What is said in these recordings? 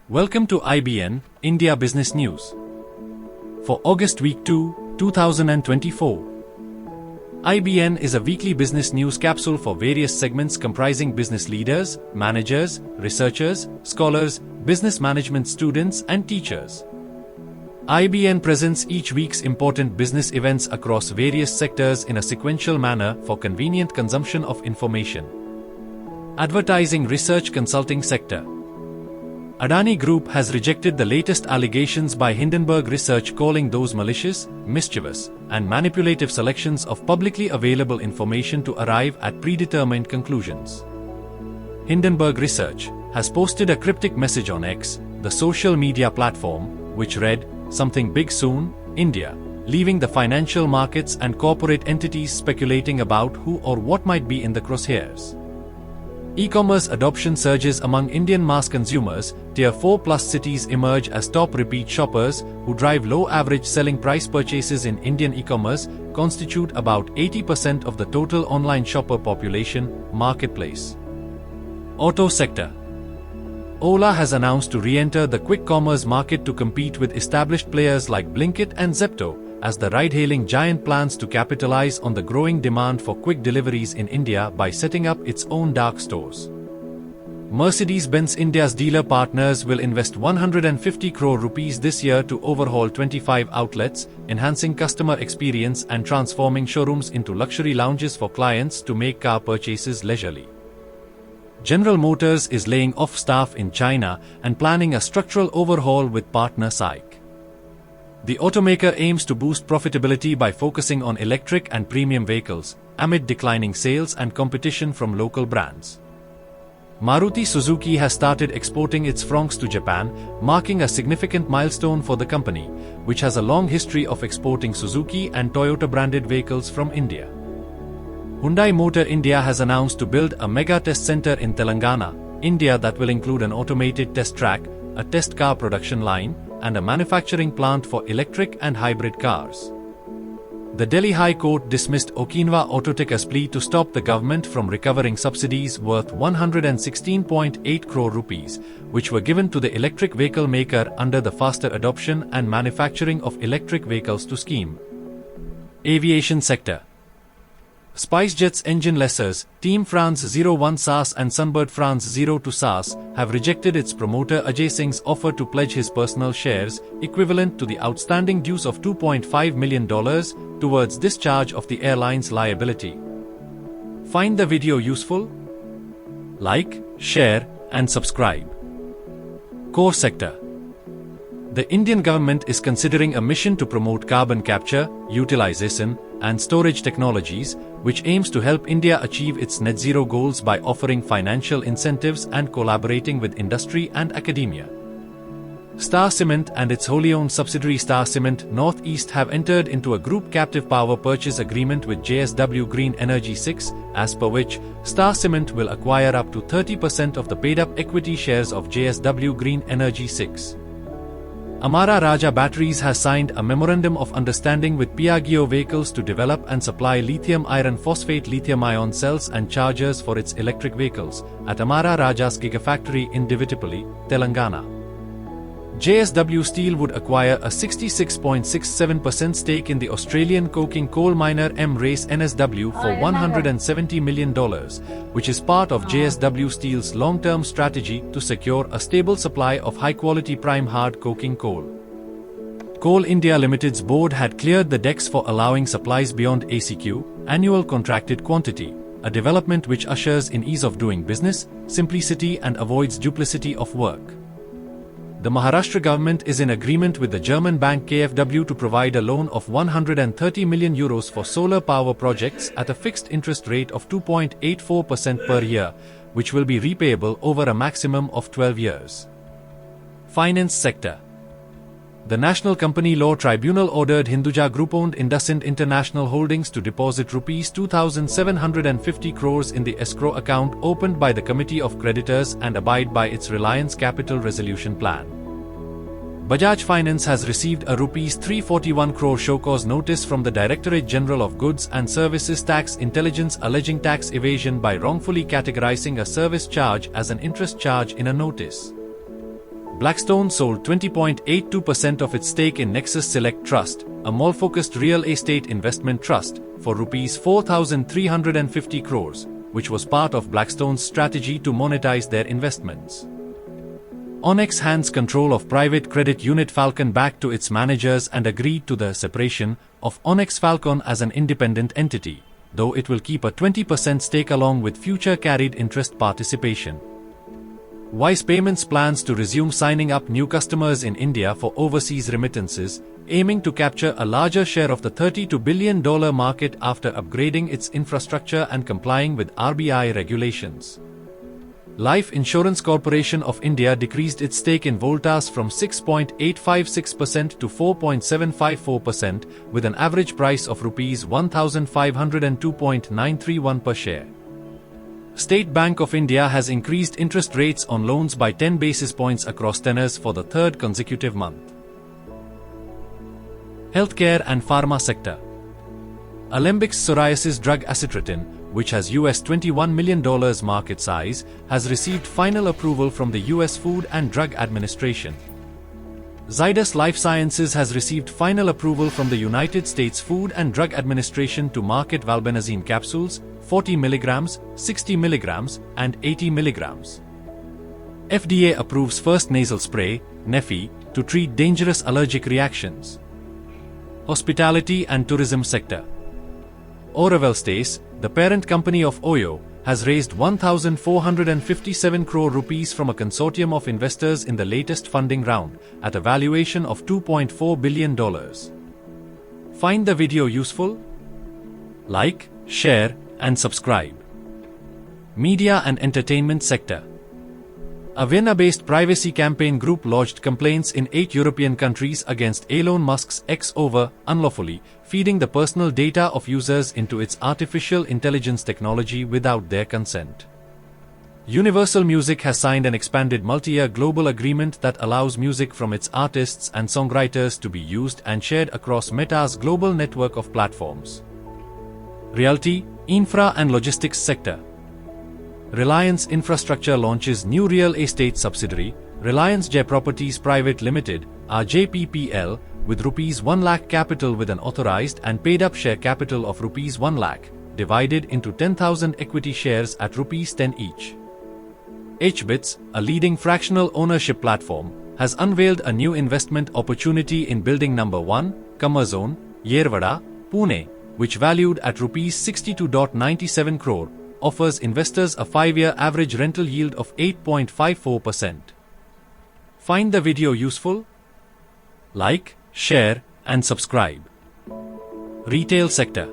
Welcome to IBN, India Business News. For August Week 2, 2024. IBN is a weekly business news capsule for various segments comprising business leaders, managers, researchers, scholars, business management students, and teachers. IBN presents each week's important business events across various sectors in a sequential manner for convenient consumption of information. Advertising Research Consulting Sector. Adani Group has rejected the latest allegations by Hindenburg Research, calling those malicious, mischievous, and manipulative selections of publicly available information to arrive at predetermined conclusions. Hindenburg Research has posted a cryptic message on X, the social media platform, which read, "Something big soon, India," leaving the financial markets and corporate entities speculating about who or what might be in the crosshairs. E-commerce adoption surges among Indian mass consumers. Tier 4+ cities emerge as top repeat shoppers, who drive low average selling price purchases in Indian e-commerce, constitute about 80% of the total online shopper population. Marketplace. Auto sector. Ola has announced to re-enter the quick commerce market to compete with established players like Blinkit and Zepto, as the ride-hailing giant plans to capitalize on the growing demand for quick deliveries in India by setting up its own dark stores. Mercedes-Benz India's dealer partners will invest 150 crore rupees this year to overhaul 25 outlets, enhancing customer experience and transforming showrooms into luxury lounges for clients to make car purchases leisurely. General Motors is laying off staff in China and planning a structural overhaul with partner SAIC. The automaker aims to boost profitability by focusing on electric and premium vehicles, amid declining sales and competition from local brands. Maruti Suzuki has started exporting its Fronx to Japan, marking a significant milestone for the company, which has a long history of exporting Suzuki and Toyota branded vehicles from India. Hyundai Motor India has announced to build a mega test center in Telangana, India that will include an automated test track, a test car production line, and a manufacturing plant for electric and hybrid cars. The Delhi High Court dismissed Okinawa Autotech's plea to stop the government from recovering subsidies worth 116.8 crore rupees, which were given to the electric vehicle maker under the Faster Adoption and Manufacturing of Electric Vehicles to scheme. Aviation sector. SpiceJet's engine lessors, Team France 01 SAS and Sunbird France 02 SAS, have rejected its promoter Ajay Singh's offer to pledge his personal shares, equivalent to the outstanding dues of $2.5 million, towards discharge of the airline's liability. Find the video useful? Like, share, and subscribe. Core sector. The Indian government is considering a mission to promote carbon capture, utilization, and storage technologies, which aims to help India achieve its net zero goals by offering financial incentives and collaborating with industry and academia. Star Cement and its wholly owned subsidiary Star Cement Northeast have entered into a group captive power purchase agreement with JSW Green Energy 6, as per which Star Cement will acquire up to 30% of the paid-up equity shares of JSW Green Energy 6. Amara Raja Batteries has signed a memorandum of understanding with Piaggio Vehicles to develop and supply lithium iron phosphate lithium-ion cells and chargers for its electric vehicles at Amara Raja's Gigafactory in Divitipalli, Telangana. JSW Steel would acquire a 66.67% stake in the Australian coking coal miner Race NSW for $170 million, which is part of JSW Steel's long-term strategy to secure a stable supply of high-quality prime hard coking coal. Coal India Limited's board had cleared the decks for allowing supplies beyond ACQ, annual contracted quantity, a development which ushers in ease of doing business, simplicity, and avoids duplicity of work. The Maharashtra government is in agreement with the German bank KfW to provide a loan of 130 million euros for solar power projects at a fixed interest rate of 2.84% per year, which will be repayable over a maximum of 12 years. Finance sector. The National Company Law Tribunal ordered Hinduja Group-owned Indusind International Holdings to deposit Rs 2,750 crores in the escrow account opened by the Committee of Creditors and abide by its Reliance Capital Resolution Plan. Bajaj Finance has received a Rs 341 crore show-cause notice from the Directorate General of Goods and Services Tax Intelligence alleging tax evasion by wrongfully categorizing a service charge as an interest charge in a notice. Blackstone sold 20.82% of its stake in Nexus Select Trust, a mall-focused real estate investment trust, for Rs 4,350 crores, which was part of Blackstone's strategy to monetize their investments. Onyx hands control of private credit unit Falcon back to its managers and agreed to the separation of Onyx Falcon as an independent entity, though it will keep a 20% stake along with future carried interest participation. Wise Payments plans to resume signing up new customers in India for overseas remittances, aiming to capture a larger share of the $32 billion market after upgrading its infrastructure and complying with RBI regulations. Life Insurance Corporation of India decreased its stake in Voltas from 6.856% to 4.754%, with an average price of Rs 1,502.931 per share. State Bank of India has increased interest rates on loans by 10 basis points across tenors for the third consecutive month. Healthcare and Pharma Sector. Alembic's psoriasis drug acitretin, which has $21 million market size, has received final approval from the US Food and Drug Administration. Zydus Life Sciences has received final approval from the United States Food and Drug Administration to market valbenazine capsules, 40 mg, 60 mg, and 80 mg. FDA approves first nasal spray, Neffy, to treat dangerous allergic reactions. Hospitality and Tourism Sector. Oravel Stace, the parent company of Oyo, has raised 1,457 crore rupees from a consortium of investors in the latest funding round, at a valuation of $2.4 billion. Find the video useful? Like, share, and subscribe. Media and Entertainment Sector. A Vienna-based privacy campaign group lodged complaints in 8 European countries against Elon Musk's X over unlawfully feeding the personal data of users into its artificial intelligence technology without their consent. Universal Music has signed an expanded multi-year global agreement that allows music from its artists and songwriters to be used and shared across Meta's global network of platforms. Realty, Infra and Logistics Sector. Reliance Infrastructure launches new real estate subsidiary, Reliance Jai Properties Private Limited, RJPPL, with Rs 1 lakh capital with an authorized and paid-up share capital of Rs 1 lakh, divided into 10,000 equity shares at Rs 10 each. HBits, a leading fractional ownership platform, has unveiled a new investment opportunity in Building No. 1, Kamazone, Yerwada, Pune, which valued at Rs 62.97 crore, offers investors a 5-year average rental yield of 8.54%. Find the video useful? Like, share, and subscribe. Retail Sector.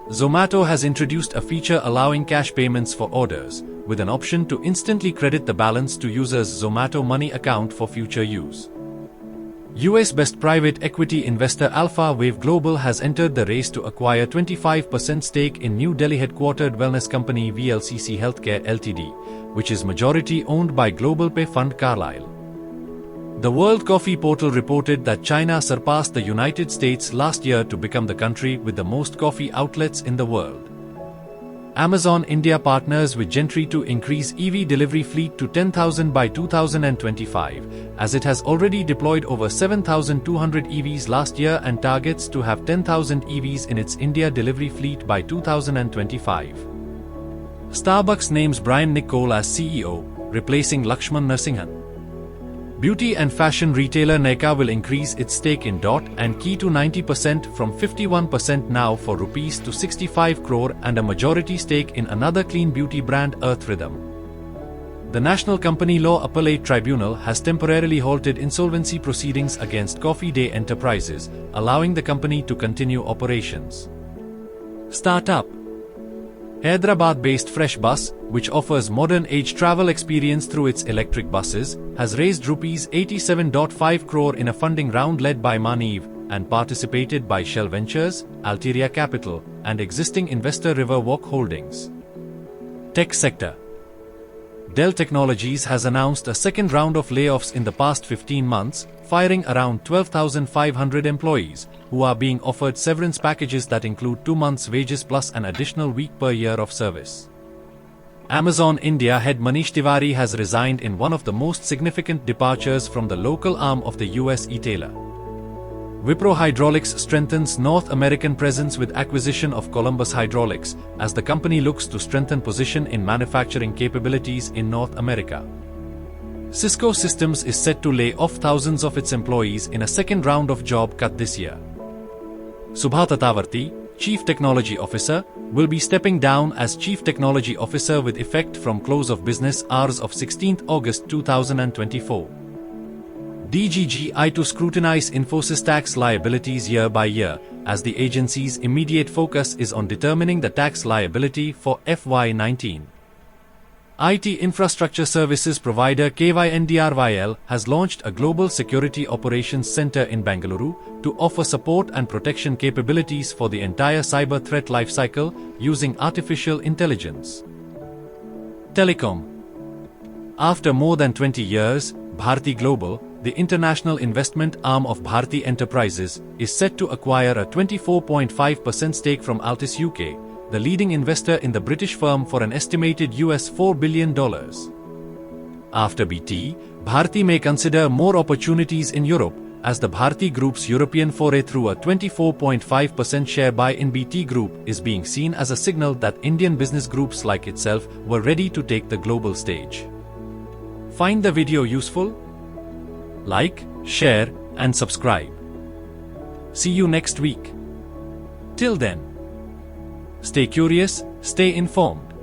Zomato has introduced a feature allowing cash payments for orders, with an option to instantly credit the balance to users' Zomato Money account for future use. US-based private equity investor Alpha Wave Global has entered the race to acquire 25% stake in New Delhi-headquartered wellness company VLCC Healthcare Ltd, which is majority-owned by global pay fund Carlyle. The World Coffee Portal reported that China surpassed the United States last year to become the country with the most coffee outlets in the world. Amazon India partners with Gentry to increase EV delivery fleet to 10,000 by 2025, as it has already deployed over 7,200 EVs last year and targets to have 10,000 EVs in its India delivery fleet by 2025. Starbucks names Brian Nicole as CEO, replacing Lakshman Narasimhan. Beauty and fashion retailer Nykaa will increase its stake in Dot and Key to 90% from 51% now for Rs 65 crore and a majority stake in another clean beauty brand Earth Rhythm. The National Company Law Appellate Tribunal has temporarily halted insolvency proceedings against Coffee Day Enterprises, allowing the company to continue operations. Startup. Hyderabad-based Fresh Bus, which offers modern-age travel experience through its electric buses, has raised Rs 87.5 crore in a funding round led by Maniv and participated by Shell Ventures, Alteria Capital, and existing investor Riverwalk Holdings. Tech Sector. Dell Technologies has announced a second round of layoffs in the past 15 months, firing around 12,500 employees, who are being offered severance packages that include 2 months' wages plus an additional week per year of service. Amazon India head Manish Tiwari has resigned in one of the most significant departures from the local arm of the US e-tailer. Wipro Hydraulics strengthens North American presence with acquisition of Columbus Hydraulics, as the company looks to strengthen position in manufacturing capabilities in North America. Cisco Systems is set to lay off thousands of its employees in a second round of job cut this year. Subha Tatavarti, Chief Technology Officer, will be stepping down as Chief Technology Officer with effect from close of business hours of 16 August 2024. DGGI to scrutinize Infosys tax liabilities year by year, as the agency's immediate focus is on determining the tax liability for FY19. IT infrastructure services provider KYNDRYL has launched a Global Security Operations Center in Bengaluru to offer support and protection capabilities for the entire cyber threat lifecycle using artificial intelligence. Telecom. After more than 20 years, Bharti Global, the international investment arm of Bharti Enterprises, is set to acquire a 24.5% stake from Altus UK, the leading investor in the British firm, for an estimated US $4 billion. After BT, Bharti may consider more opportunities in Europe, as the Bharti Group's European foray through a 24.5% share buy in BT Group is being seen as a signal that Indian business groups like itself were ready to take the global stage. Find the video useful? Like, share, and subscribe. See you next week. Till then, stay curious, stay informed.